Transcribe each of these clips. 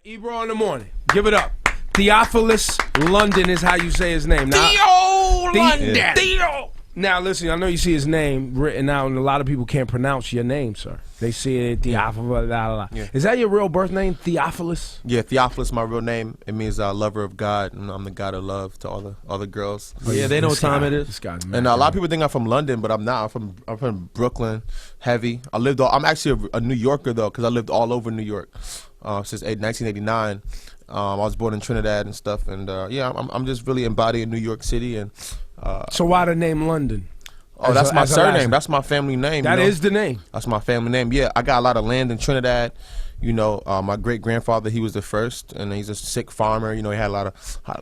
Ebro in the morning. Give it up. Theophilus London is how you say his name. Now, London. Yeah. Theo. Now, listen, I know you see his name written out, and a lot of people can't pronounce your name, sir. They see it, Theophilus, Yeah. Is that your real birth name, Theophilus? Yeah, Theophilus, my real name. It means lover of God, and I'm the God of love to all the girls. Yeah, they know what time it is. This guy's And a lot of people think I'm from London, but I'm not. I'm from Brooklyn, heavy. I'm actually a New Yorker though, because I lived all over New York since 1989. I was born in Trinidad and stuff, and yeah, I'm just really embodying New York City. And So why the name London? oh, that's my surname. That's my family name. That is the name. That's my family name. Yeah, I got a lot of land in Trinidad. You know, my great grandfather, he was the first, and he's a sick farmer. You know, he had a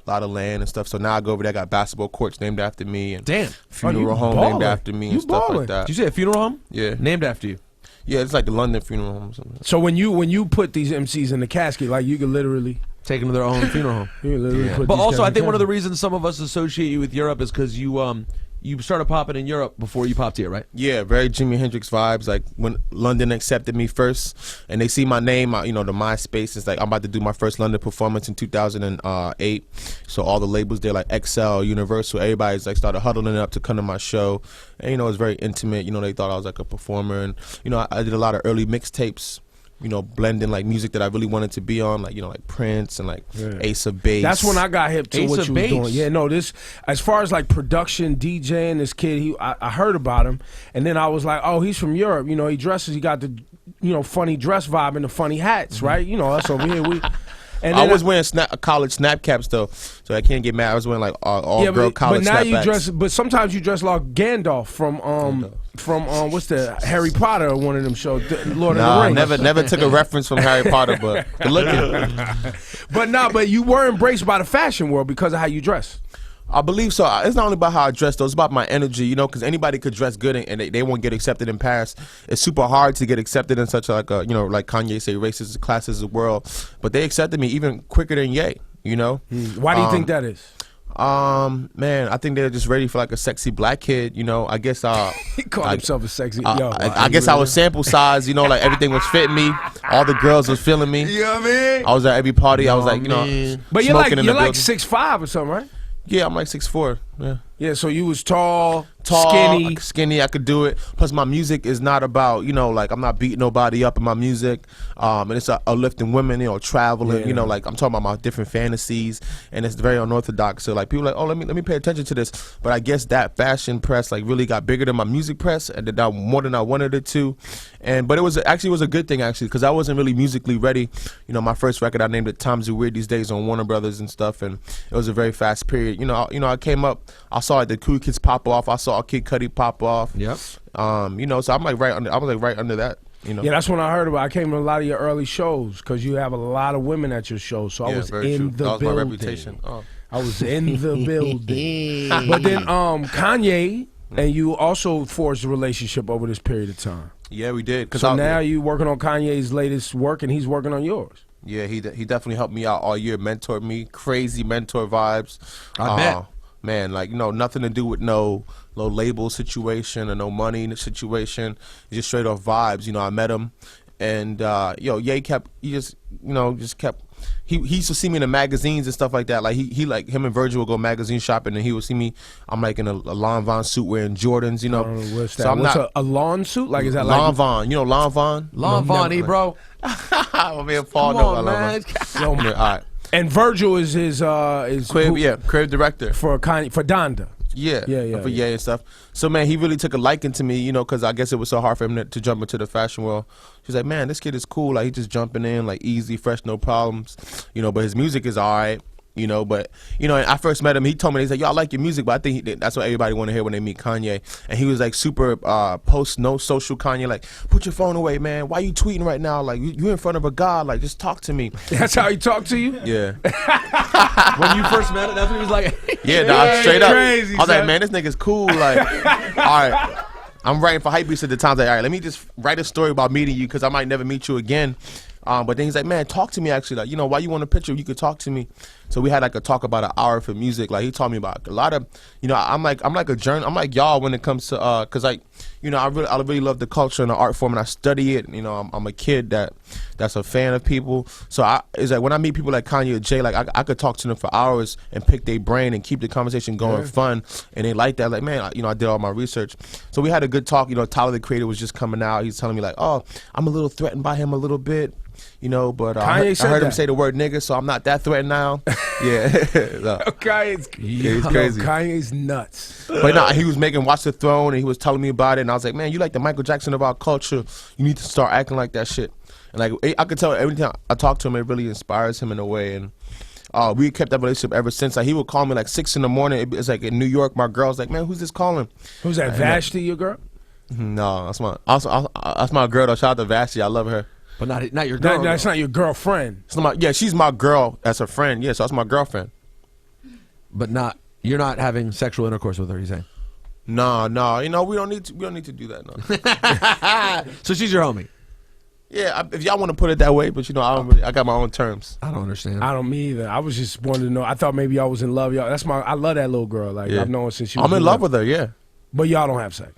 lot of land and stuff. So now I go over there, I got basketball courts named after me, and Damn. funeral home named after me, and stuff like that. Did you say a funeral home? Yeah, Named after you. yeah, it's like the London funeral home. Or something. So when you put these MCs in the casket, like you could literally, Taken to their own funeral home. you could literally Yeah. put But these also, guys I in think the one of the casket. reasons some of us associate you with Europe is because you started popping in Europe before you popped here, right? Yeah, very Jimi Hendrix vibes. Like when London accepted me first, and they see my name, you know, the MySpace is like I'm about to do my first London performance in 2008. So all the labels there, like XL, Universal, everybody's like started huddling up to come to my show, and you know, it was very intimate. You know, they thought I was like a performer, and you know, I did a lot of early mixtapes. You know, blending like music that I really wanted to be on, like, you know, like Prince and like Ace of Base. That's when I got hip to Ace what of you was Base. doing. Yeah, no, this as far as like production, DJing, this kid, I heard about him, and then I was like, oh, he's from Europe. You know, he got the, you know, funny dress vibe and the funny hats, right? You know, us over here, and I was wearing college snap caps though, so I can't get mad. I was wearing like all girl college but now snapbacks. you dress, but sometimes you dress like Gandalf from what's the Harry Potter or one of them shows, Lord of the Rings. never took a reference from Harry Potter, but good looking. But you were embraced by the fashion world because of how you dress. I believe so. It's not only about how I dress, though. It's about my energy, you know, because anybody could dress good and they won't get accepted in Paris. It's super hard to get accepted in such like a, you know, like Kanye say, racist classes of the world. But they accepted me even quicker than Ye, you know. Why do you think that is? Man, I think they're just ready for like a sexy black kid, you know. I guess He called himself a sexy. I guess I was sample size, you know, like everything was fitting me. All the girls was feeling me. You know what I mean? I was at every party. I was like, you know, But you're smoking in the like building. 6'5" or something, right? Yeah, I'm like 6'4". Yeah. Yeah, so you was tall, Skinny, skinny. I could do it. Plus, my music is not about, you know, like I'm not beating nobody up in my music, and it's uplifting women, you know, traveling, Yeah. you know, like I'm talking about my different fantasies, and it's very unorthodox. So like people are like, oh, let me pay attention to this. But I guess that fashion press like really got bigger than my music press, and did more than I wanted it to. But it was a good thing actually, because I wasn't really musically ready. You know, my first record I named it Times Are Weird These Days on Warner Brothers and stuff, and it was a very fast period. You know, I came up, I saw the Cool Kids pop off, I saw Kid Cudi pop off. Yep. You know, so I'm like right under. I was like right under that. You know. Yeah, that's when I heard about. I came to a lot of your early shows because you have a lot of women at your shows. So I was very in true. the That was building. my reputation. Oh. I was in the building. But then Kanye and you also forged a relationship over this period of time. Yeah, we did. So now you working on Kanye's latest work and he's working on yours. Yeah, he definitely helped me out all year, mentored me, crazy mentor vibes. I bet. Man, like, you know, nothing to do with no label situation or no money situation. Just straight off vibes. You know, I met him, and Ye kept. He kept. He used to see me in the magazines and stuff like that. Like he like him and Virgil would go magazine shopping, and he would see me. I'm like in a Lanvin suit wearing Jordans. You know, What's that? so I'm What's not a lawn suit? Like is that like Lanvin? You know Lanvin? Lanvin, bro. My man Paul Come knows on, man. all right. And Virgil is his Crib director for Kanye, for Donda. Yeah, for yeah. and stuff. So man, he really took a liking to me, you know, because I guess it was so hard for him to jump into the fashion world. He's like, man, this kid is cool. Like, he just jumping in, like, easy, fresh, no problems, you know. But his music is all right, you know. But you know, I first met him. He told me, he's like, yo, I like your music, but I think that's what everybody want to hear when they meet Kanye. And he was like super post no social Kanye, like, put your phone away, man. Why you tweeting right now? Like, you in front of a god. Like, just talk to me. That's how he talked to you? Yeah. When you first met it, that's what he was like. Yeah, nah, straight up. Crazy, I was son. like, man, this nigga's cool. Like, all right. I'm writing for Hypebeast at the time. I was like, all right, let me just write a story about meeting you because I might never meet you again. But then he's like, man, talk to me actually. Like, you know, why you want a picture? You could talk to me. So we had like a talk about an hour for music. Like, he taught me about a lot of, you know, I'm like a journal. I'm like y'all when it comes to, cause like you know, I really love the culture and the art form, and I study it. You know, I'm a kid that's a fan of people. So it's like when I meet people like Kanye or Jay, like I could talk to them for hours and pick their brain and keep the conversation going fun, and they like that. Like, man, you know, I did all my research. So we had a good talk. You know, Tyler the Creator was just coming out. He's telling me like, oh, I'm a little threatened by him a little bit. You know, but I heard him say the word nigga, so I'm not that threatened now. Yeah. No. Kanye's crazy. Kanye's nuts. But no, he was making Watch the Throne, and he was telling me about it, and I was like, man, you like the Michael Jackson of our culture. You need to start acting like that shit. And like, I could tell every time I talk to him, it really inspires him in a way. And we kept that relationship ever since. Like, he would call me like 6 in the morning. It's like in New York, my girl's like, man, who's this calling? Who's that, Vashti, your girl? No, that's my girl, though. Shout out to Vashti. I love her. But not your girl. That's not your girlfriend. She's my girl as a friend. Yeah, so that's my girlfriend. But you're not having sexual intercourse with her, you saying? No, you know, we don't need to do that. No. So she's your homie. Yeah, if y'all want to put it that way, but you know, I got my own terms. I don't understand. I don't me either. I was just wanting to know. I thought maybe y'all was in love. Y'all, I love that little girl. Like, I've known her since she was I'm in love with her, yeah. But y'all don't have sex.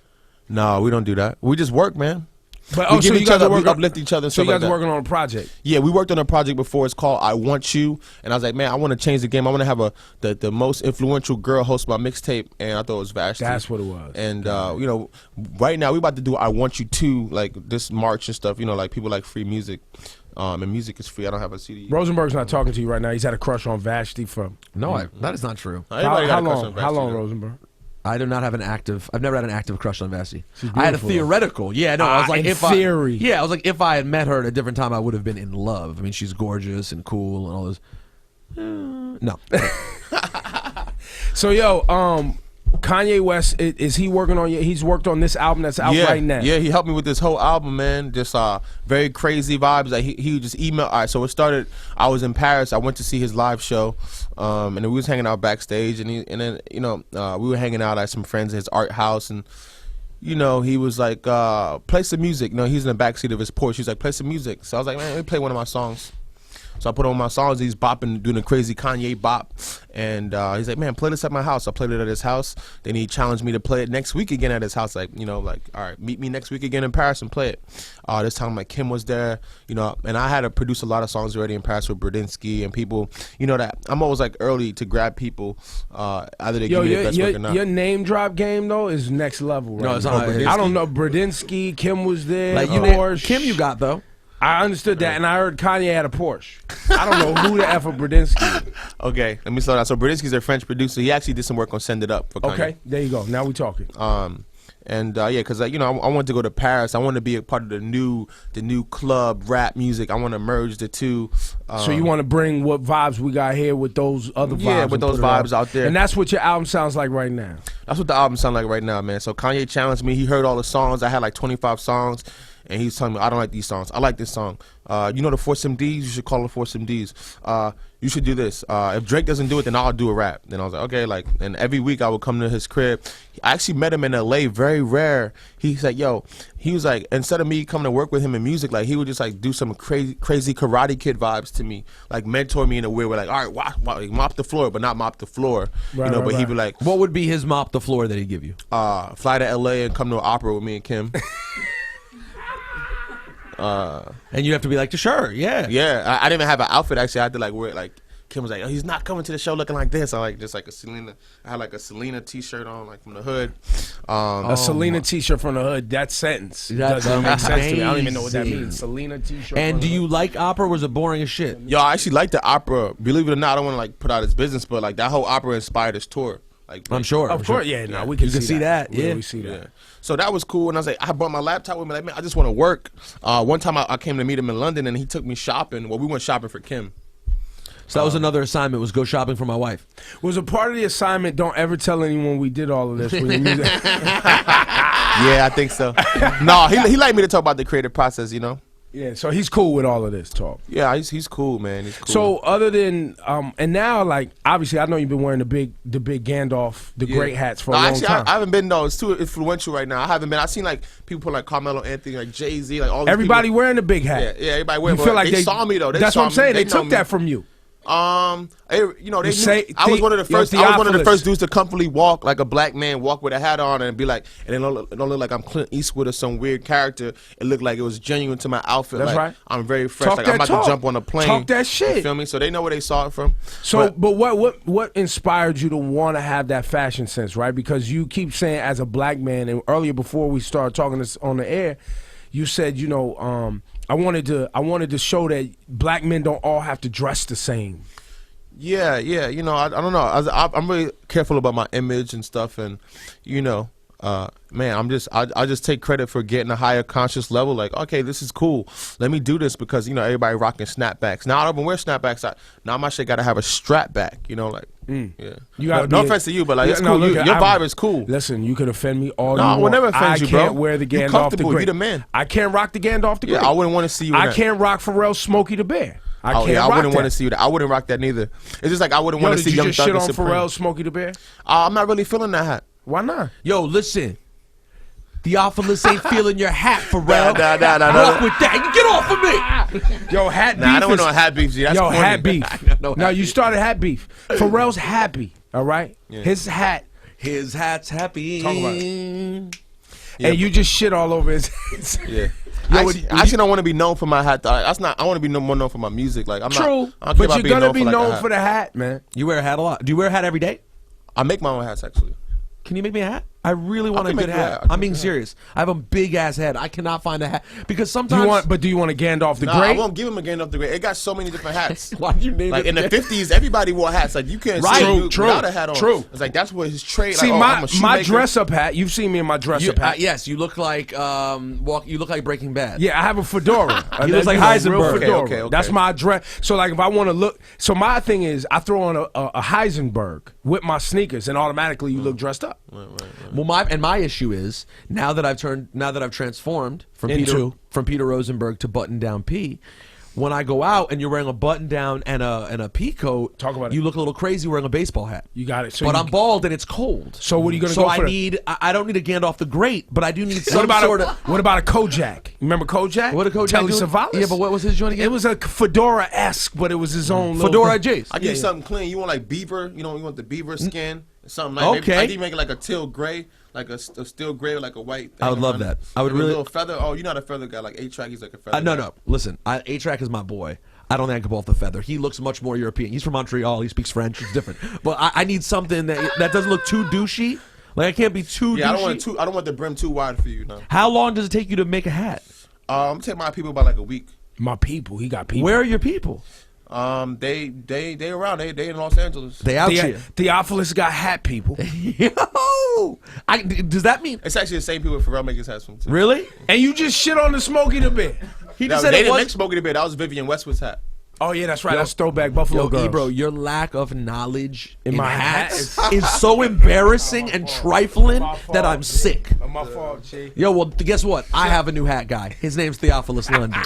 No, we don't do that. We just work, man. But we give each other, we uplift each other. And so you guys are working on a project? Yeah, we worked on a project before. It's called I Want You, and I was like, man, I want to change the game. I want to have the most influential girl host my mixtape, and I thought it was Vashti. That's what it was. And you know, right now we about to do I Want You Too, like this March and stuff. You know, like people like free music, and music is free. I don't have a CD. Rosenberg's not talking to you right now. He's had a crush on Vashti from. No, that is not true. How long, Rosenberg? I do not have I've never had an active crush on Vashti. I had a theoretical. Yeah, no, I was like, I was like, if I had met her at a different time, I would have been in love. I mean, she's gorgeous and cool and all this. No. So, Kanye West, is he working on he's worked on this album that's out right now? Yeah, he helped me with this whole album, man. Just very crazy vibes. Like he would just email. All right, so it started. I was in Paris. I went to see his live show, and then we was hanging out backstage, and then you know we were hanging out at some friends at his art house, and you know he was like, play some music. You know, he's in the backseat of his Porsche. He's like, play some music. So I was like, man, let me play one of my songs. So I put on my songs. He's bopping, doing a crazy Kanye bop, and he's like, "Man, play this at my house." I played it at his house. Then he challenged me to play it next week again at his house. Like, you know, like, all right, meet me next week again in Paris and play it. This time, like, Kim was there, you know, and I had to produce a lot of songs already in Paris with Bradinsky and people. You know that I'm always like early to grab people. Either they give me the best work or not. Your name drop game though is next level. Right? No, it's not. I don't know. Bradinsky, Kim was there. Like Porsche. Kim, you got though. I understood that, and I heard Kanye had a Porsche. I don't know who the F of Bradinsky. Okay, let me slow down. So Bradinsky's a French producer. He actually did some work on Send It Up for Kanye. Okay, there you go. Now we talking. Yeah, because you know I wanted to go to Paris. I wanted to be a part of the new club rap music. I want to merge the two. So you want to bring what vibes we got here with those other vibes? Yeah, with those vibes out there. And that's what your album sounds like right now. That's what the album sounds like right now, man. So Kanye challenged me. He heard all the songs. I had like 25 songs. And he's telling me, I don't like these songs. I like this song. You know the Force MDs? You should call it Force MDs. You should do this. If Drake doesn't do it, then I'll do a rap. Then I was like, okay. Like, and every week I would come to his crib. I actually met him in LA, very rare. He's like, he was like, instead of me coming to work with him in music, like he would just like do some crazy Karate Kid vibes to me, like mentor me in a way where like, all right, like, mop the floor, but not mop the floor, right, you know. But he'd be like, what would be his mop the floor that he'd give you? Fly to LA and come to an opera with me and Kim. And you have to be like, sure, yeah. Yeah, I didn't even have an outfit. Actually, I had to like wear it. Like Kim was like, oh, he's not coming to the show looking like this. I like just like a Selena. I had like a Selena T-shirt on, like from the hood. A Selena T-shirt from the hood. That sentence doesn't make sense to me. I don't even know what that means. Selena T-shirt. And do you like opera? Or was it boring as shit? Yo, I actually like the opera. Believe it or not, I don't want to like put out his business, but like that whole opera inspired his tour. Like, I'm sure. Of course, yeah. No, we can see that. Yeah, we see that. Yeah. So that was cool, and I was like, I brought my laptop with me. Like, man, I just want to work. One time I came to meet him in London, and he took me shopping. Well, we went shopping for Kim. So that was another assignment, was go shopping for my wife. Was a part of the assignment, don't ever tell anyone we did all of this. Yeah, I think so. No, he liked me to talk about the creative process, you know? Yeah, so he's cool with all of this talk. Yeah, he's cool, man. He's cool. So other than and now, like, obviously, I know you've been wearing the big Gandalf, the great hats for a long time. I haven't been though. It's too influential right now. I haven't been. I've seen like people put like Carmelo Anthony, like Jay-Z, like all. Everybody wearing the big hat. Yeah, everybody wearing. You feel like they saw me though. That's what I'm saying. They took that from you. You know, they knew, I was one of the first. I was one of the first dudes to comfortably walk like a black man, walk with a hat on, and be like, and it don't look like I'm Clint Eastwood or some weird character. It looked like it was genuine to my outfit. That's like, right. I'm very fresh. Like I'm about to jump on a plane. Talk that shit. You feel me? So they know where they saw it from. So, but what inspired you to want to have that fashion sense, right? Because you keep saying as a black man, and earlier before we started talking this on the air, you said, you know, I wanted to show that black men don't all have to dress the same. Yeah. You know, I don't know. I'm really careful about my image and stuff, and you know, man, I just take credit for getting a higher conscious level. Like, okay, this is cool. Let me do this because you know everybody rocking snapbacks. Now I don't even wear snapbacks. Now my shit got to have a strap back. You know, like. Yeah. No offense to you, but like it's cool. Your vibe is cool. Listen, you could offend me all you want. No, I will never offend you, bro. I can't wear the Gandalf the Great. You the man. I can't rock the Gandalf the Great. Yeah, I wouldn't want to see you. I can't rock Pharrell's Smokey the Bear. I wouldn't want to see you. I wouldn't rock that neither. It's just like I wouldn't want to see Young Thug and Supreme. Shit on Pharrell's Smokey the Bear? I'm not really feeling that hat. Why not? Yo, listen. Theophilus ain't feeling your hat, Pharrell. Nah. Walk with that. You get off of me. Yo, hat beef. I don't want no hat beef. That's corny. Hat beef. Now you started hat beef. Pharrell's happy. All right. Yeah. His hat's happy. Talk about it. And you just shit all over his. Yeah. I actually don't want to be known for my hat. That's not. I want to be more known for my music. Like I'm true, not. But you're gonna be known for the hat, man. You wear a hat a lot. Do you wear a hat every day? I make my own hats actually. Can you make me a hat? I really want a good hat. I'm being serious. I have a big ass head. I cannot find a hat because sometimes. Do you want a Gandalf the Great? I won't give him a Gandalf the Great. It got so many different hats. Why do you name like it? In the 50s, everybody wore hats. Like you can't see a dude without a hat on. True. It's like that's what his trade. See, like, my dress up hat. You've seen me in my dress up hat. Yes, you look like You look like Breaking Bad. Yeah, I have a fedora. He looks like Heisenberg. Okay. That's my dress. So like, if I want to look, so my thing is, I throw on a Heisenberg with my sneakers, and automatically you look dressed up. Right. Well, my issue is now that I've transformed from Peter Rosenberg to Button Down P. When I go out and you're wearing a button down and a pea coat, you look a little crazy wearing a baseball hat. You got it. So but I'm bald and it's cold. So what are you gonna go for? I don't need a Gandalf the Great, but I do need some sort of. What about a Kojak? Remember Kojak? What a Kojak? Telly Savalas? Yeah, but what was his joint again? It was a fedora-esque, but it was his own fedora Jace. I give you something clean. You want like beaver? You know, you want the beaver skin? Something like okay. I can make it like a teal gray. Like a steel gray or like a white thing. I would love that. I would really. A little feather. Oh, you're not a feather guy. Like A-Track, he's like a feather. No. Listen, A-Track is my boy. I don't think I can pull off the feather. He looks much more European. He's from Montreal. He speaks French. It's different. But I need something that doesn't look too douchey. Like I can't be too. Yeah, douchey. I don't want the brim too wide for you. No. How long does it take you to make a hat? I'm taking my people about like a week. My people. He got people. Where are your people? They around. They in Los Angeles. They out here. Theophilus got hat people. Yo, does that mean it's actually the same people Pharrell makes his hats from too? Really? And you just shit on the Smokey the Bear. He just said they didn't make Smokey the Bear. That was Vivian Westwood's hat. Oh yeah, that's right. That's throwback Buffalo Girls. Ebro, your lack of knowledge in my hats is so embarrassing and trifling that I'm sick. My fault, G. Yo, well, guess what? I have a new hat guy. His name's Theophilus London.